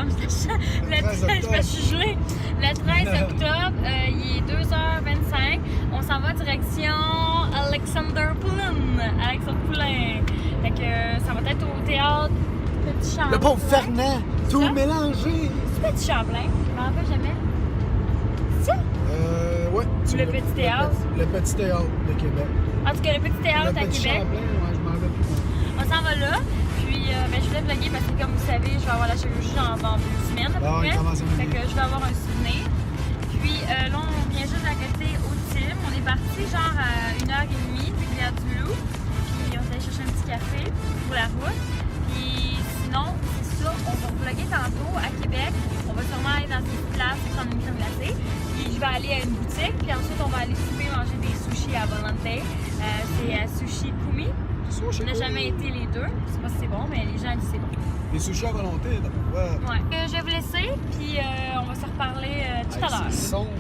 décembre, le 13 octobre. Je suis gelée. Le 13 octobre, il est 2h25. On s'en va direction Alexandre Poulain. Fait que ça va être au théâtre Petit Champlain. Le pauvre Fernand, tout mélangé. C'est Petit Champlain, je m'en rappelle jamais. Ça? Ouais. Le Petit Théâtre. Le Petit Théâtre de Québec. En tout cas, le Petit Théâtre à Petit Québec. Champlain, ouais, je m'en rappelle plus. On s'en va là. Puis, je voulais vlogger parce que, comme vous savez, je vais avoir la chirurgie dans 2 semaines. Ah, il commence à fait que je vais avoir un souvenir. Puis, là, on vient juste d'arrêter au Tim. On est parti genre à 1h30 du Rivière-du-Loup. Puis, on s'est allé chercher un petit café pour la route. Puis, sinon, c'est ça. On va vlogger tantôt à Québec. On va sûrement aller dans une place prendre une crème glacée. Puis, je vais aller à une boutique. Puis ensuite, on va aller souper manger des sushis à Volante. C'est à Sushi Kumi. On n'a jamais été les deux. Je sais pas si c'est bon, mais les gens disent c'est bon. Les sushis à volonté, d'abord. Ouais. Je vais vous laisser, puis on va se reparler tout à l'heure. C'est sombre.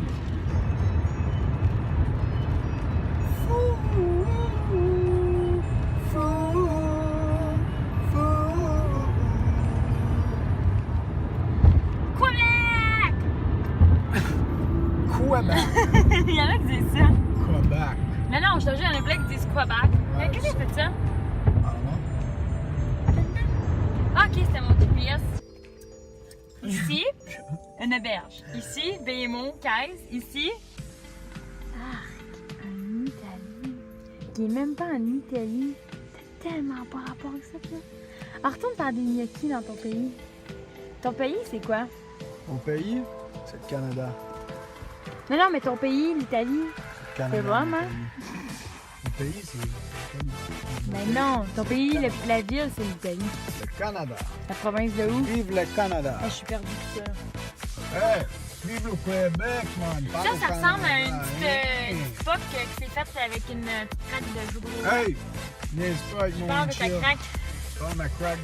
Quebec! Il y en a qui disent ça. Quebec. Mais non, je te jure, il y en a plein qui disent Quebec. Ouais, Qu'est-ce que tu fais de ça? Ah non? Ah, ok, c'était mon GPS. Ici, une auberge. Ici, BMO, caisse. Ici. Ah, en Italie. Qui est même pas en Italie. T'as tellement pas rapport avec ça, toi. Alors, retourne faire des gnocchis dans ton pays. Ton pays, c'est quoi? Mon pays, c'est le Canada. Non, mais ton pays, l'Italie. C'est le Canada. C'est Rome, hein? Mon pays, c'est. Mais non, ton pays, la ville, c'est l'Italie. Le Canada. La province de où? Vive le Canada. Ah, je suis perdue tout ça. Hey, vive le Québec, man. Parle au Ça Canada, ressemble à une hein. petite poque qui s'est faite avec une petite craque de joue. Hey, niaise pas avec Je mon parle de ta chill. craque. Parle ma crack.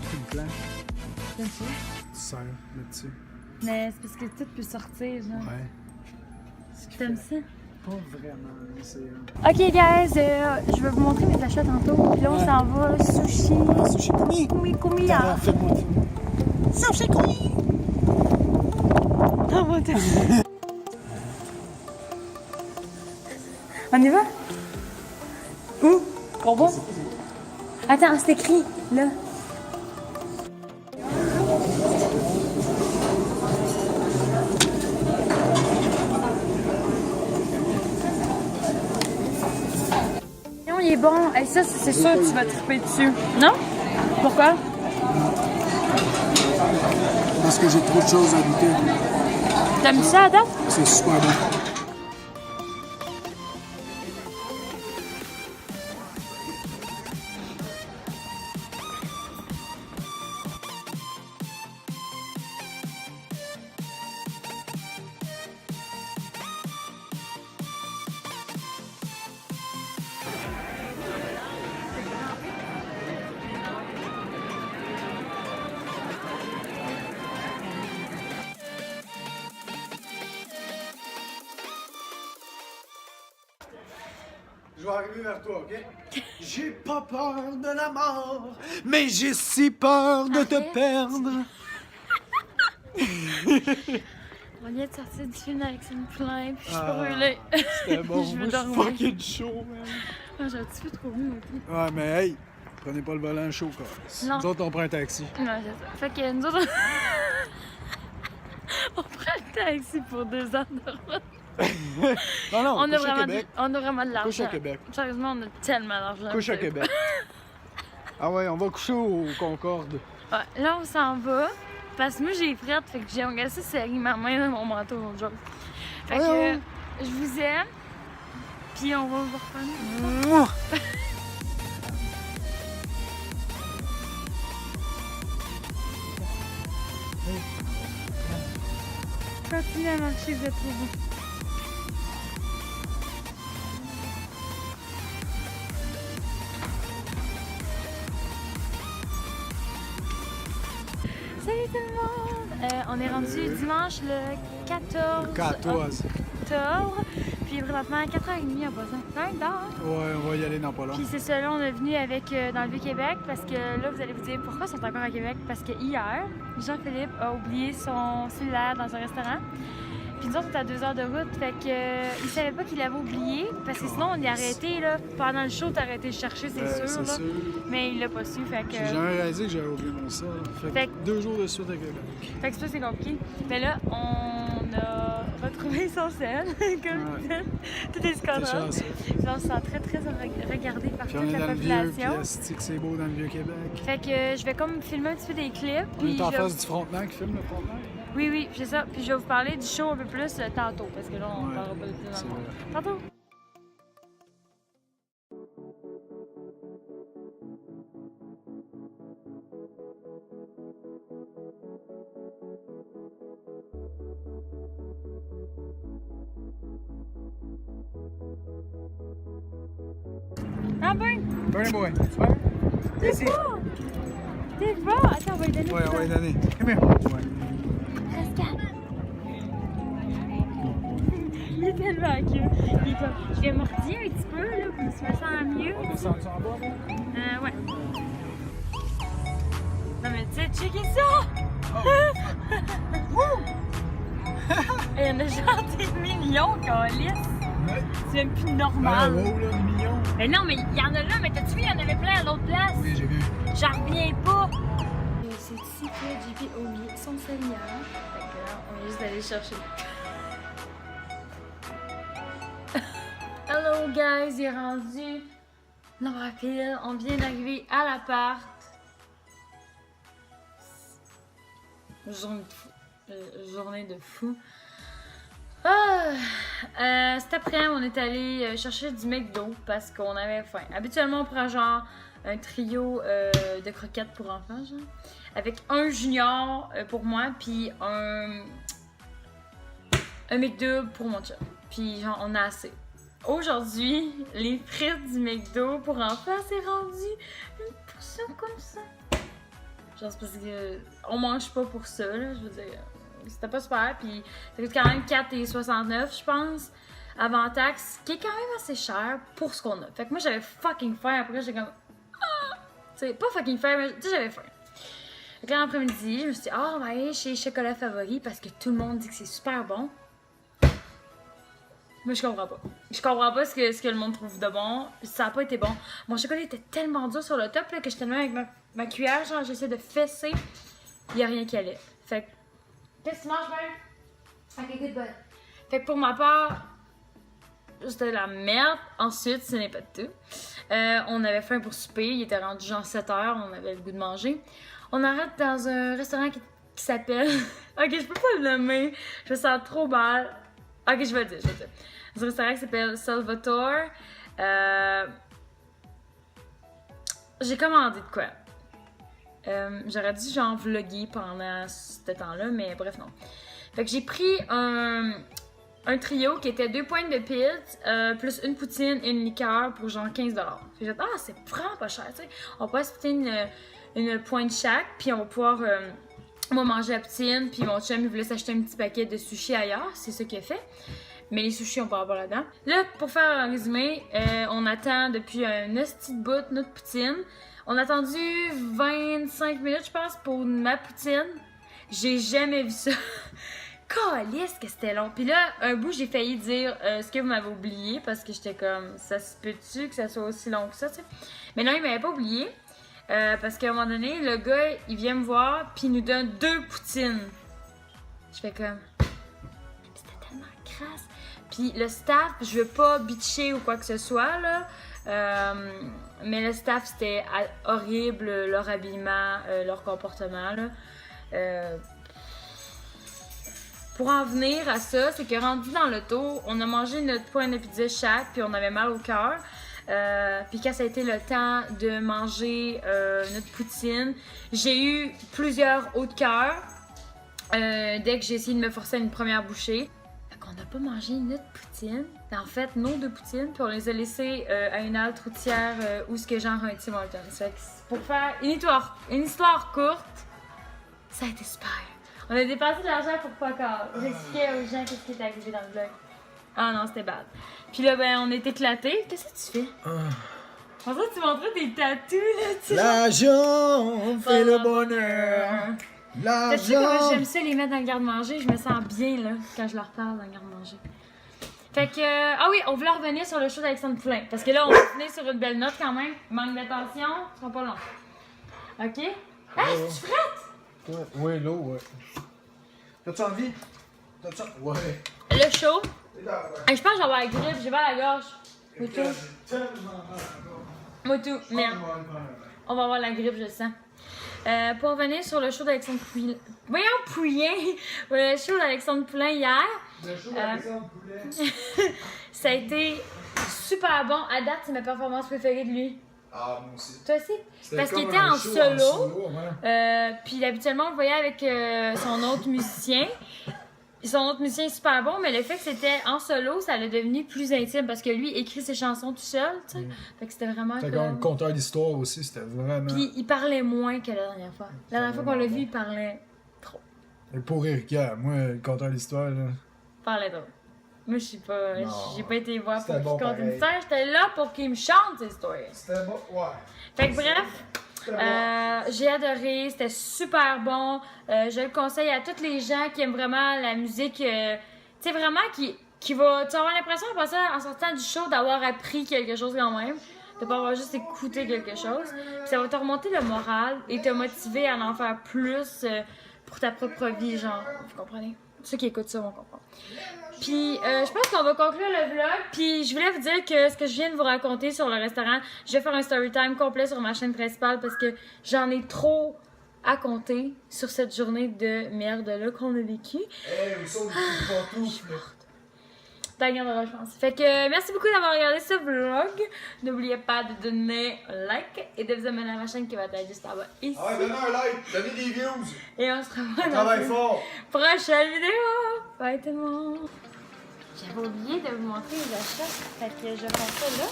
C'est une planche. J'aime ça. Tu serres là-dessus. Mais c'est parce que tout peut sortir, genre. Ouais. T'aimes ça? Pas vraiment, mais c'est. Ok, guys, je vais vous montrer mes achats tantôt. Puis là, on Ouais. s'en va. Sushi. Sushi Kumi. Kumi. Attends, fais-moi film. Sushi Kumi. Ah, mon Dieu. On y va? Où? Au bon? Attends, c'est écrit, là. Non, il est bon. Hey, ça, c'est sûr que tu vas triper dessus. Non? Pourquoi? Parce que j'ai trop de choses à goûter. T'aimes ça à date? C'est super bon. Je vais arriver vers toi, OK? J'ai pas peur de la mort, mais j'ai si peur de te Arrête. perdre. On vient de sortir du film avec une plainte, puis je suis Ah, brûlée. C'était bon, Je veux moi, je dormir. suis fucking chaud, man. Ah, j'ai un petit peu trop vu, ok. Ouais, mais hey, prenez pas le volant chaud, quoi. Non. Nous autres, on prend un taxi. Non, c'est ça. Fait que nous autres, on prend le taxi pour 2 heures de route. Non, non, On a, couche à vraiment Québec. on a vraiment de l'argent. Couche à Québec. Sérieusement, on a tellement d'argent. Couche à Québec. Ah ouais, on va coucher au Concorde. Ouais, là, on s'en va. Parce que moi, j'ai frette, fait que j'ai engagé serrer ma main dans mon manteau l'autre jour. Fait que je vous aime. Puis on va vous reprendre. Mouah! Continuez à marcher, vous êtes trop beau. Salut tout le monde! On est rendu dimanche le 14 octobre. Puis présentement, 4h30 en passant. Plein d'heures. Ouais, on va y aller dans pas long. Puis c'est ça, là, on est venu avec dans le Vieux-Québec parce que là, vous allez vous dire pourquoi ils sont encore à Québec. Parce que hier, Jean-Philippe a oublié son cellulaire dans un restaurant. Puis nous autres, on est à 2 heures de route, fait que il savait pas qu'il l'avait oublié, parce que sinon on y a arrêté, là. Pendant le show, t'as arrêté de chercher, c'est sûr, là. Mais il l'a pas su, fait que... J'ai jamais réalisé que j'avais oublié mon sel. Fait que 2 jours de suite à Québec. Fait que ça, c'est compliqué. Mais là, on a retrouvé son sel, comme tout est scandale. On se sent très, très regardé par toute la population. Puis c'est beau dans le Vieux-Québec. Fait que je vais comme filmer un petit peu des clips. On est en face du Frontenac qui filme le Frontenac. Oui, oui, c'est ça. Puis je vais vous parler du show un peu plus tantôt, parce que là, on ne parlera pas de plus dans le monde. Tantôt! Ah ben! Burning Boy, tu vas? T'es fort! T'es fort! Attends, on va lui donner. Ouais, on va lui donner. Come here. Ouais. Il est tellement cute. Il est comme... Je vais mordir un petit peu, là, pour que je me sens mieux. On descend en bas, là? Ouais. Non, mais tu sais, checker ça! Il y en a genre des millions, câlisse. C'est même plus normal. Ah, wow, là, des millions. Mais non, mais il y en a là, mais t'as-tu vu, il y en avait plein à l'autre place? Oui, j'ai vu. J'en reviens pas. C'est ici que JP a oublié son cellulaire. Fait que là, on est juste allé le chercher. Hello guys, il est rendu number pile. On vient d'arriver à l'appart. Journée de fou. Cet après-midi, on est allé chercher du McDo parce qu'on avait faim. Habituellement, on prend genre un trio de croquettes pour enfants, genre, avec un junior pour moi, puis un McDo pour mon chum. Puis genre, on a assez. Aujourd'hui, les frites du McDo pour enfants, c'est rendu une portion comme ça. Genre, c'est parce que on mange pas pour ça, là, je veux dire. C'était pas super, puis ça coûte quand même 4,69$, je pense, avant taxe, qui est quand même assez cher pour ce qu'on a. Fait que moi, j'avais fucking faim. Après, j'étais comme... Ah! Tu sais, pas fucking faim, mais tu sais, j'avais faim. Fait que là, l'après-midi, je me suis dit, on va aller chez Chocolat Favori parce que tout le monde dit que c'est super bon. Moi, je comprends pas. Je comprends pas ce que le monde trouve de bon. Ça a pas été bon. Mon chocolat était tellement dur sur le top là, que j'étais même avec ma cuillère, genre, j'essaie de fesser. Il y a rien qui allait. Fait que... Qu'est-ce que tu manges, Ben? Ok, good, bud. Fait que pour ma part, c'était la merde. Ensuite, ce n'est pas tout. On avait faim pour souper. Il était rendu genre 7h. On avait le goût de manger. On arrête dans un restaurant qui s'appelle... Ok, je peux pas le nommer. Je me sens trop mal. Ok, je vais le dire. Dans un restaurant qui s'appelle Salvatore. J'ai commandé de quoi? J'aurais dû genre vlogger pendant ce temps-là, mais bref, non. Fait que j'ai pris un trio qui était 2 pointes de pizza, plus une poutine et une liqueur pour genre 15$. Fait que j'ai dit, ah, c'est vraiment pas cher, tu sais. On va se poutine une pointe chaque, puis on va pouvoir on va manger la poutine, puis mon chum il voulait s'acheter un petit paquet de sushis ailleurs, c'est ce qu'il a fait. Mais les sushis, on peut avoir là-dedans. Là, pour faire un résumé, on attend depuis un hostie de bout notre poutine. On a attendu 25 minutes, je pense, pour ma poutine. J'ai jamais vu ça. Calisse que c'était long. Puis là, un bout, j'ai failli dire ce que vous m'avez oublié parce que j'étais comme, ça se peut-tu que ça soit aussi long que ça, tu sais. Mais non, il m'avait pas oublié parce qu'à un moment donné, le gars, il vient me voir puis il nous donne 2 poutines. Je fais comme, c'était tellement crasse. Puis le staff, je veux pas bitcher ou quoi que ce soit, là. Mais le staff, c'était horrible, leur habillement, leur comportement, là. Pour en venir à ça, c'est que rendu dans l'auto, on a mangé notre pointe de pizza chaque, puis on avait mal au cœur. Puis quand ça a été le temps de manger notre poutine, j'ai eu plusieurs hauts de cœur dès que j'ai essayé de me forcer à une première bouchée. On n'a pas mangé notre poutine, en fait nos 2 poutines, puis on les a laissées à une halte routière où ce que genre un Tim Hortons. Fait que pour faire une histoire courte, Ça a été super. On a dépensé de l'argent pour pas encore. J'expliquais aux gens qu'est-ce qui est arrivé dans le vlog. Ah non, c'était bad. Puis là, ben, on est éclatés. Qu'est-ce que tu fais? En fait, tu montrais tes tatous, là, tu sais. L'argent fait le bonheur. Tu sais L'argent. comment j'aime ça les mettre dans le garde-manger? Je me sens bien, là, quand je leur parle dans le garde-manger. Fait que, ah oui, on voulait revenir sur le show d'Alexandre Poulain. Parce que là, on va finir sur une belle note quand même. Manque d'attention, ce sera pas long. OK? Hey, tu frettes? Ouais, l'eau, ouais. T'as-tu envie? Ouais. Le show. Et là, ouais. Hey, je pense que j'avais la grippe, j'ai mal à la gorge. Moi tout. J'ai tellement mal. Moi tout. Merde. On va avoir la grippe, je le sens. Pour revenir sur le show d'Alexandre Poulain. Voyons, Poulain! Le show d'Alexandre Poulain hier. Le show d'Alexandre Poulain. Ça a été super bon. À date, c'est ma performance préférée de lui. Ah, moi aussi. Toi aussi? C'était Parce qu'il comme était un en show solo. ouais. Puis habituellement, on le voyait avec son autre musicien. Son autre musicien est super bon, mais le fait que c'était en solo, ça l'a devenu plus intime parce que lui écrit ses chansons tout seul, tu sais. Fait que c'était vraiment C'était comme conteur d'histoire aussi, c'était vraiment. Puis il parlait moins que la dernière fois. La dernière fois qu'on l'a vu, il parlait trop. Et pour Erika, moi, le conteur d'histoire, là. Il parlait trop. Moi, je sais pas, Non. j'ai pas été voir pour C'était qu'il bon, compte une pareil. histoire. J'étais là pour qu'il me chante ses histoires. C'était bon, ouais. Fait que bref, C'était bon. j'ai adoré, c'était super bon. Je le conseille à tous les gens qui aiment vraiment la musique, tu sais, vraiment qui va. Tu vas avoir l'impression en sortant du show d'avoir appris quelque chose quand même, de pas avoir juste écouté quelque chose. Puis ça va te remonter le moral et te motiver à en faire plus pour ta propre vie, genre. Vous comprenez? Ceux qui écoutent ça vont comprendre. Puis, je pense qu'on va conclure le vlog. Puis, je voulais vous dire que ce que je viens de vous raconter sur le restaurant, je vais faire un story time complet sur ma chaîne principale parce que j'en ai trop à compter sur cette journée de merde-là qu'on a vécue. Hey, où sont les petits pantoufles? T'en garderas, je pense. Fait que, merci beaucoup d'avoir regardé ce vlog. N'oubliez pas de donner un like et de vous abonner à ma chaîne qui va être juste là-bas ici. Ah ouais, donnez un like, donnez des views. Et on se revoit dans Travaille une fort. prochaine vidéo. Bye tout le monde. J'avais oublié de vous montrer les achats. Fait que je prends ça là.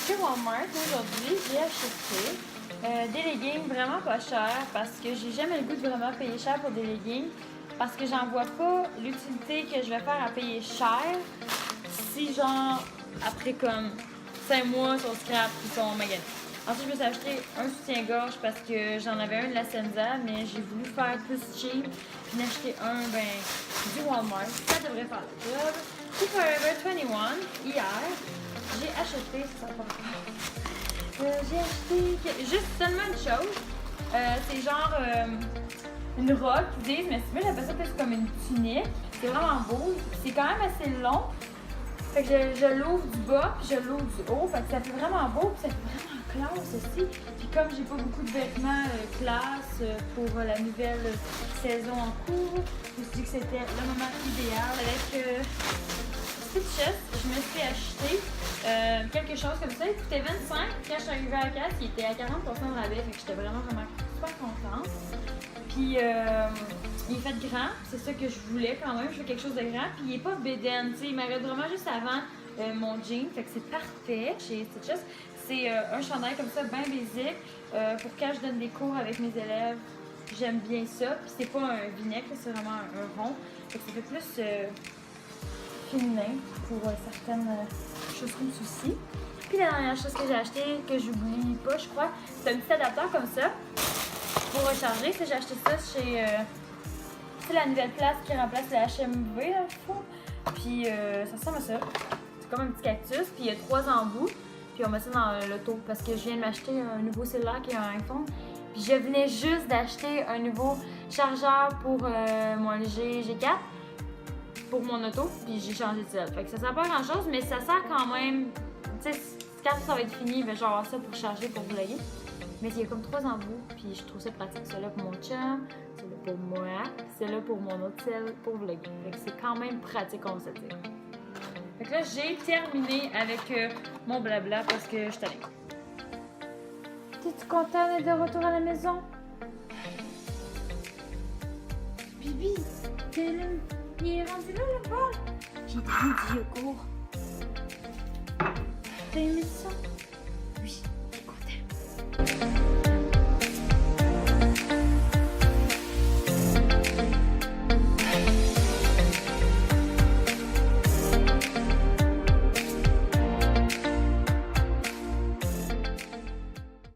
Chez Walmart, aujourd'hui, j'ai acheté des leggings vraiment pas chers parce que j'ai jamais le goût de vraiment payer cher pour des leggings. Parce que j'en vois pas l'utilité que je vais faire à payer cher si, genre, après comme 5 mois, ils sont scrap, ils sont maganés. Ensuite, je me suis acheté un soutien-gorge parce que j'en avais un de la Senza, mais j'ai voulu faire plus cheap. Puis m'en acheter un, ben, du Walmart. Ça devrait faire le job. Puis Forever 21, hier, j'ai acheté, ça j'ai acheté juste seulement une chose. C'est genre une robe, ils disent, mais moi j'appelle ça plus comme une tunique. C'est vraiment beau. C'est quand même assez long. Fait que je l'ouvre du bas, puis je l'ouvre du haut. Fait que ça fait vraiment beau, puis ça fait vraiment classe aussi. Puis comme j'ai pas beaucoup de vêtements classe pour la nouvelle saison en cours, je me suis dit que c'était le moment idéal. Avec Stitches, je me suis acheté quelque chose comme ça. Il coûtait 25. Quand je suis arrivée à la caisse, il était à 40% de rabais. Fait que j'étais vraiment super contente. Puis il est fait grand, c'est ça que je voulais quand même. Je veux quelque chose de grand. Puis il est pas bédaine, tu sais. Il m'arrête vraiment juste avant mon jean. Fait que c'est parfait chez Stitches. C'est un chandail comme ça, bien basique. Pour quand je donne des cours avec mes élèves, j'aime bien ça. Puis c'est pas un vinaigre, c'est vraiment un rond. Fait que ça fait plus féminin pour certaines choses comme ceci. Puis la dernière chose que j'ai acheté, que j'oublie pas, je crois, c'est un petit adaptateur comme ça pour recharger. J'ai acheté ça chez c'est la nouvelle place qui remplace la HMV dans le fond. Puis ça ressemble à ça. C'est comme un petit cactus, puis il y a 3 embouts. Puis on met ça dans l'auto parce que je viens de m'acheter un nouveau cellulaire qui est un iPhone. Puis je venais juste d'acheter un nouveau chargeur pour mon LG G4 pour mon auto, puis j'ai changé de cell. Fait que ça sert pas à grand chose, mais ça sert quand même. Tu sais, quand ça va être fini, ben, je vais avoir ça pour charger, pour vlogger. Mais il y a comme 3 embouts, puis je trouve ça pratique. Celui-là pour mon chum, celui-là pour moi, celui-là pour mon autre cell pour vlogger. Fait que c'est quand même pratique, on se dit. Fait que là, j'ai terminé avec mon blabla parce que je suis allée. T'es-tu content d'être de retour à la maison? Bibi, t'es là. Il est rendu là, le bol. J'ai mis du yogourt. T'as aimé ça?